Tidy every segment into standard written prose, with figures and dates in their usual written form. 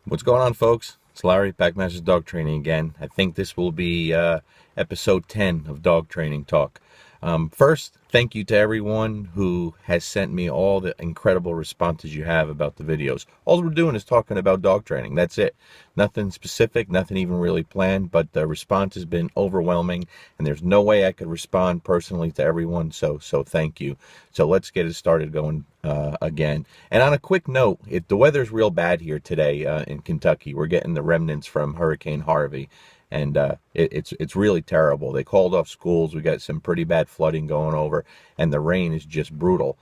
What's going on, folks? It's Larry, Backmasters Dog Training again. I think this will be episode 10 of Dog Training Talk. First, thank you to everyone who has sent me all the incredible responses you have about the videos. All we're doing is talking about dog training. That's it. Nothing specific, nothing even really planned, but the response has been overwhelming, and there's no way I could respond personally to everyone, so thank you. So let's get it started going again. And on a quick note, the weather's real bad here today in Kentucky. We're getting the remnants from Hurricane Harvey. And it's really terrible. They called off schools. We got some pretty bad flooding going over, and the rain is just brutal.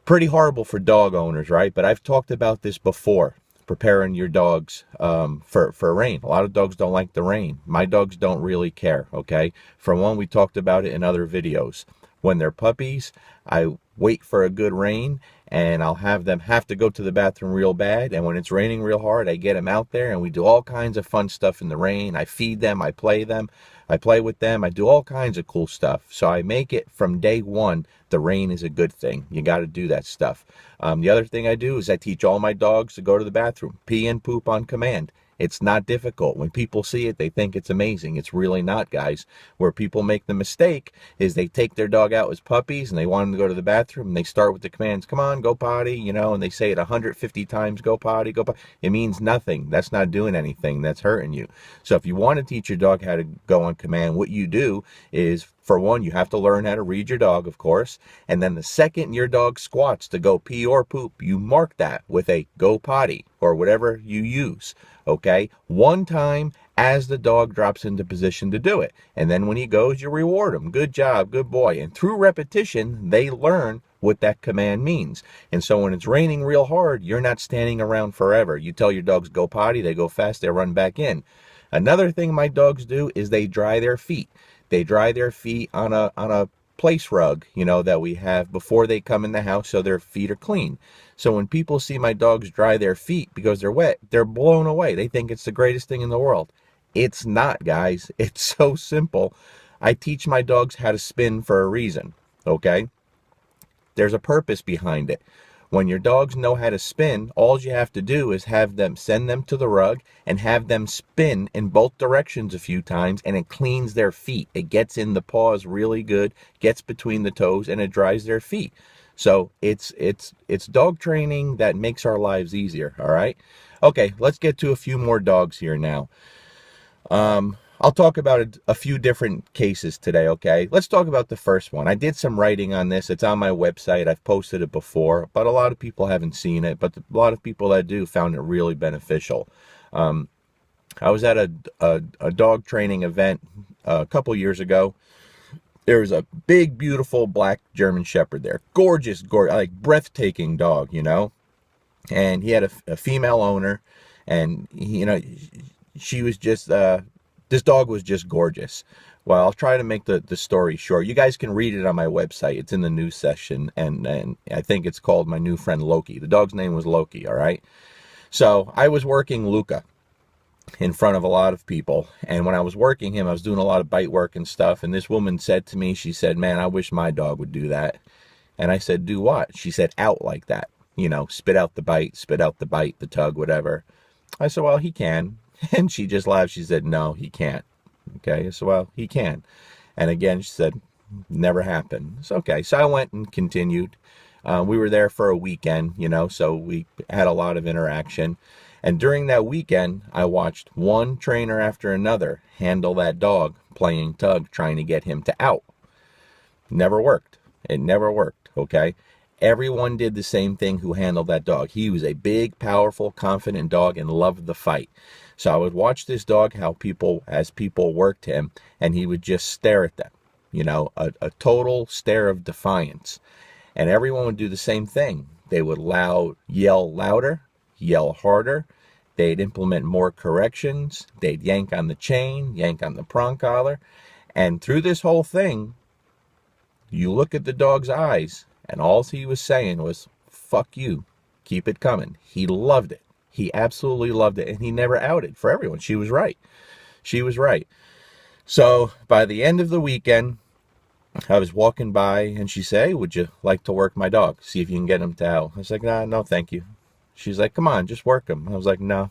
Pretty horrible for dog owners, right? But I've talked about this before, preparing your dogs for rain. A lot of dogs don't like the rain. My dogs don't really care, okay? For one, we talked about it in other videos. When they're puppies, I wait for a good rain, and I'll have them have to go to the bathroom real bad. And when it's raining real hard, I get them out there, and we do all kinds of fun stuff in the rain. I feed them, I play with them, I do all kinds of cool stuff. So I make it from day one, the rain is a good thing. You got to do that stuff. The other thing I do is I teach all my dogs to go to the bathroom, pee and poop on command. It's not difficult. When people see it, they think it's amazing. It's really not, guys. Where people make the mistake is they take their dog out as puppies and they want them to go to the bathroom, and they start with the commands, come on, go potty, and they say it 150 times, go potty, go potty. It means nothing. That's not doing anything. That's hurting you. So if you want to teach your dog how to go on command, what you do is, for one, you have to learn how to read your dog, of course. And then the second your dog squats to go pee or poop, you mark that with a go potty or whatever you use. Okay, one time as the dog drops into position to do it. And then when he goes, you reward him. Good job, good boy. And through repetition, they learn what that command means. And so when it's raining real hard, you're not standing around forever. You tell your dogs go potty, they go fast, they run back in. Another thing my dogs do is they dry their feet. They dry their feet on a place rug, that we have before they come in the house, so their feet are clean. So when people see my dogs dry their feet because they're wet, they're blown away. They think it's the greatest thing in the world. It's not, guys. It's so simple. I teach my dogs how to spin for a reason, okay? There's a purpose behind it. When your dogs know how to spin, all you have to do is send them to the rug and have them spin in both directions a few times, and it cleans their feet. It gets in the paws really good, gets between the toes, and it dries their feet. So it's dog training that makes our lives easier, all right? Okay, let's get to a few more dogs here now. I'll talk about a few different cases today, okay? Let's talk about the first one. I did some writing on this. It's on my website. I've posted it before, but a lot of people haven't seen it. But a lot of people that do found it really beneficial. I was at a dog training event a couple years ago. There was a big, beautiful black German Shepherd there. Gorgeous, like breathtaking dog, And he had a female owner, and, she was just... this dog was just gorgeous. Well, I'll try to make the story short. You guys can read it on my website. It's in the news section, and I think it's called My New Friend Loki. The dog's name was Loki, all right? So I was working Luca in front of a lot of people, and when I was working him, I was doing a lot of bite work and stuff, and this woman said to me, she said, man, I wish my dog would do that. And I said, do what? She said, out like that. Spit out the bite, the tug, whatever. I said, well, he can. And she just laughed. She said, no, he can't. Okay, I said, well, he can. And again, she said, never happened. It's okay. So I went and continued. We were there for a weekend, so we had a lot of interaction. And during that weekend, I watched one trainer after another handle that dog, playing tug, trying to get him to out. Never worked. It never worked, okay? Everyone did the same thing who handled that dog. He was a big, powerful, confident dog and loved the fight. So I would watch this dog, as people worked him, and he would just stare at them, a total stare of defiance. And everyone would do the same thing. They would yell louder, yell harder. They'd implement more corrections. They'd yank on the chain, yank on the prong collar. And through this whole thing, you look at the dog's eyes, and all he was saying was, fuck you, keep it coming. He loved it. He absolutely loved it, and he never outed for everyone. She was right. She was right. So by the end of the weekend, I was walking by, and she said, hey, would you like to work my dog? See if you can get him to out. I was like, nah, no, thank you. She's like, come on, just work him. I was like, no.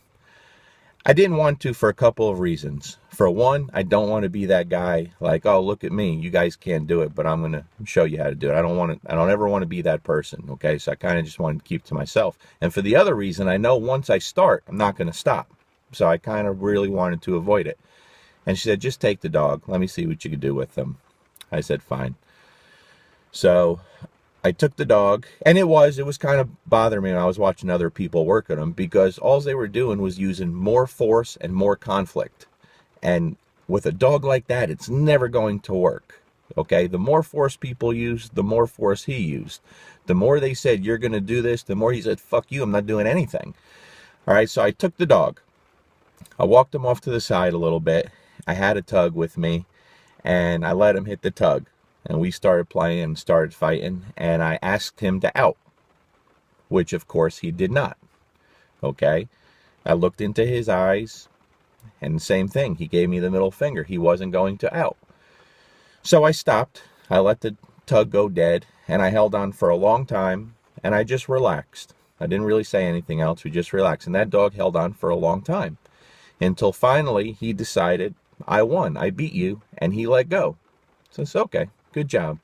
I didn't want to for a couple of reasons. For one, I don't want to be that guy like, oh, look at me. You guys can't do it, but I'm going to show you how to do it. I don't ever want to be that person. Okay. So I kind of just wanted to keep to myself. And for the other reason, I know once I start, I'm not going to stop. So I kind of really wanted to avoid it. And she said, just take the dog. Let me see what you can do with him. I said, fine. So I took the dog, and it was kind of bothering me when I was watching other people work at him, because all they were doing was using more force and more conflict. And with a dog like that, it's never going to work. Okay, the more force people used, the more force he used. The more they said, you're going to do this, the more he said, fuck you, I'm not doing anything. All right, so I took the dog. I walked him off to the side a little bit. I had a tug with me, and I let him hit the tug. And we started playing and started fighting, and I asked him to out, which of course he did not. Okay, I looked into his eyes, and same thing, he gave me the middle finger. He wasn't going to out. So I stopped, I let the tug go dead, and I held on for a long time, and I just relaxed. I didn't really say anything else, we just relaxed, and that dog held on for a long time, until finally he decided, I won, I beat you, and he let go. So it's okay. Good job.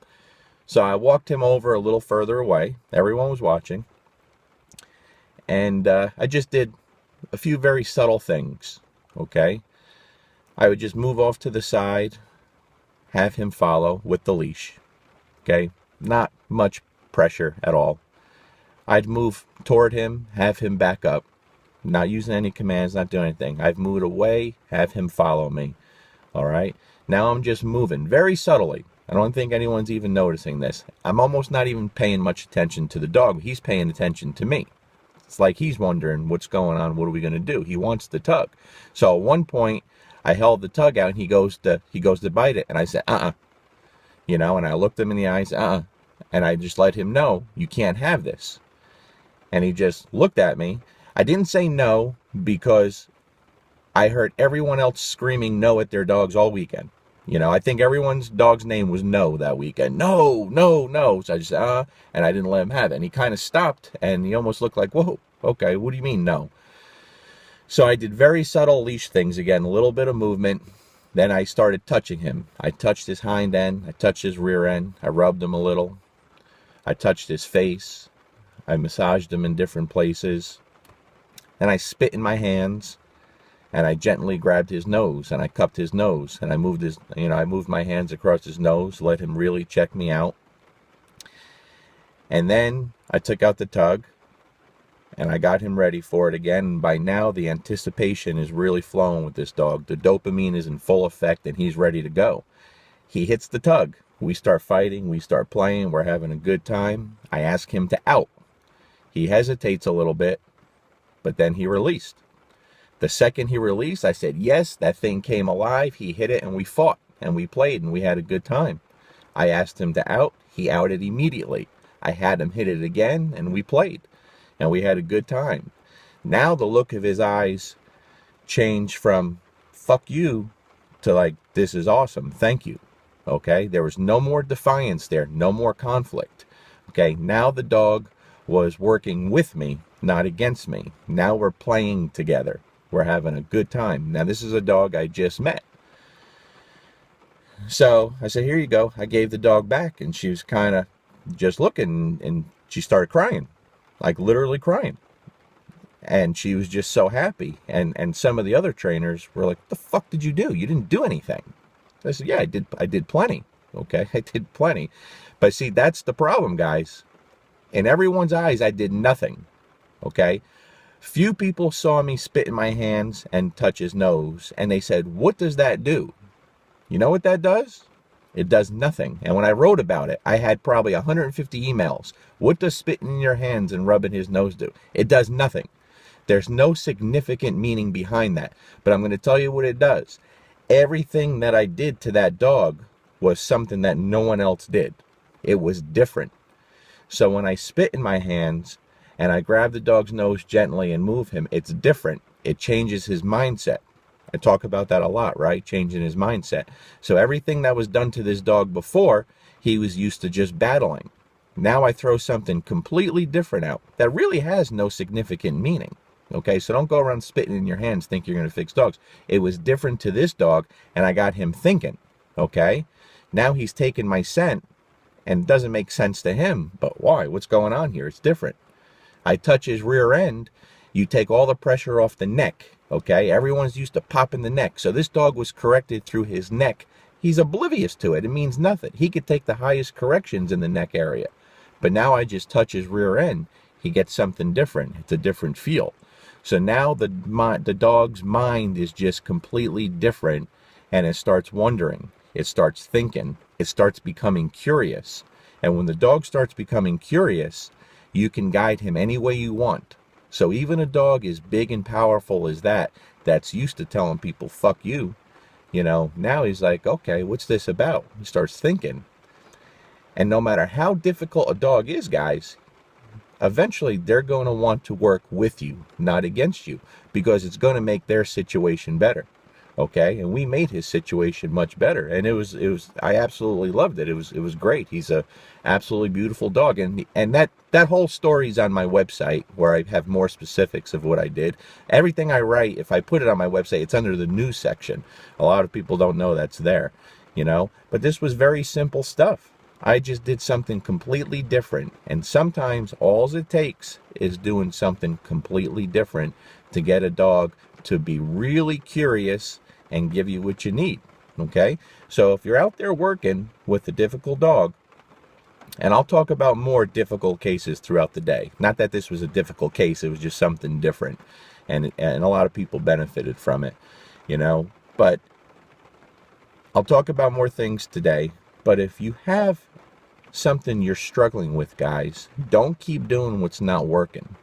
So I walked him over a little further away. Everyone was watching. And I just did a few very subtle things. Okay. I would just move off to the side, have him follow with the leash. Okay. Not much pressure at all. I'd move toward him, have him back up. Not using any commands, not doing anything. I've moved away, have him follow me. All right. Now I'm just moving very subtly. I don't think anyone's even noticing this. I'm almost not even paying much attention to the dog. He's paying attention to me. It's like he's wondering what's going on. What are we going to do? He wants the tug. So at one point, I held the tug out, and he goes to bite it, and I said, you know, and I looked him in the eyes, and I just let him know, you can't have this. And he just looked at me. I didn't say no because I heard everyone else screaming no at their dogs all weekend. You know, I think everyone's dog's name was No that weekend. No, no, no. So I just, and I didn't let him have it. And he kind of stopped, and he almost looked like, whoa, okay, what do you mean no? So I did very subtle leash things again, a little bit of movement. Then I started touching him. I touched his hind end. I touched his rear end. I rubbed him a little. I touched his face. I massaged him in different places. Then I spit in my hands. And I gently grabbed his nose, and I cupped his nose, and I moved I moved my hands across his nose, let him really check me out. And then I took out the tug, and I got him ready for it again. And by now, the anticipation is really flowing with this dog. The dopamine is in full effect, and he's ready to go. He hits the tug. We start fighting. We start playing. We're having a good time. I ask him to out. He hesitates a little bit, but then he released. The second he released, I said, yes, that thing came alive. He hit it, and we fought, and we played, and we had a good time. I asked him to out. He outed immediately. I had him hit it again, and we played, and we had a good time. Now the look of his eyes changed from, fuck you, to like, this is awesome, thank you. Okay, there was no more defiance there, no more conflict. Okay, now the dog was working with me, not against me. Now we're playing together. We're having a good time. Now, this is a dog I just met. So I said, here you go. I gave the dog back, and she was kind of just looking, and she started crying, like literally crying. And she was just so happy. And some of the other trainers were like, what the fuck did you do? You didn't do anything. I said, yeah, I did plenty. Okay, I did plenty. But see, that's the problem, guys. In everyone's eyes, I did nothing. Okay? Few people saw me spit in my hands and touch his nose, and they said, what does that do? You know what that does? It does nothing. And when I wrote about it, I had probably 150 emails. What does spitting in your hands and rubbing his nose do? It does nothing. There's no significant meaning behind that. But I'm going to tell you what it does. Everything that I did to that dog was something that no one else did. It was different. So when I spit in my hands, and I grab the dog's nose gently and move him, it's different. It changes his mindset. I talk about that a lot, right? Changing his mindset. So everything that was done to this dog before, he was used to just battling. Now I throw something completely different out that really has no significant meaning. Okay, so don't go around spitting in your hands, think you're going to fix dogs. It was different to this dog, and I got him thinking. Okay, now he's taken my scent, and it doesn't make sense to him. But why? What's going on here? It's different. I touch his rear end, you take all the pressure off the neck. Okay, everyone's used to popping the neck, so this dog was corrected through his neck. He's oblivious to it. It means nothing. He could take the highest corrections in the neck area. But now I just touch his rear end. He gets something different. It's a different feel. So now the dog's mind is just completely different, and it starts wondering. It starts thinking. It starts becoming curious. And when the dog starts becoming curious, you can guide him any way you want. So even a dog as big and powerful as that's used to telling people, fuck you, now he's like, okay, what's this about? He starts thinking. And no matter how difficult a dog is, guys, eventually they're going to want to work with you, not against you, because it's going to make their situation better. Okay, and we made his situation much better, and it was I absolutely loved it. It was great. He's a absolutely beautiful dog, and that whole story's on my website, where I have more specifics of what I did. Everything I write, if I put it on my website, it's under the news section. A lot of people don't know that's there, but this was very simple stuff. I just did something completely different, and sometimes all it takes is doing something completely different to get a dog to be really curious and give you what you need. Okay, so if you're out there working with a difficult dog, and I'll talk about more difficult cases throughout the day, not that this was a difficult case, it was just something different, and a lot of people benefited from it, but I'll talk about more things today. But if you have something you're struggling with, guys, don't keep doing what's not working.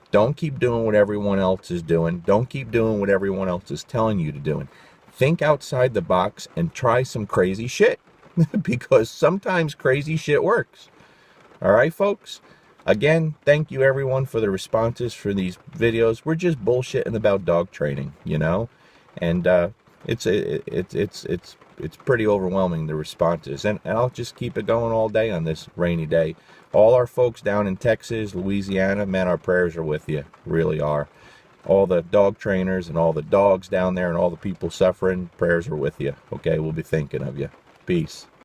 Don't keep doing what everyone else is doing. Don't keep doing what everyone else is telling you to do. Think outside the box and try some crazy shit, because sometimes crazy shit works. All right, folks? Again, thank you everyone for the responses for these videos. We're just bullshitting about dog training, and it's pretty overwhelming, the responses, and I'll just keep it going all day on this rainy day. All our folks down in Texas, Louisiana, man, our prayers are with you, really are. All the dog trainers and all the dogs down there and all the people suffering, prayers are with you. Okay, we'll be thinking of you. Peace.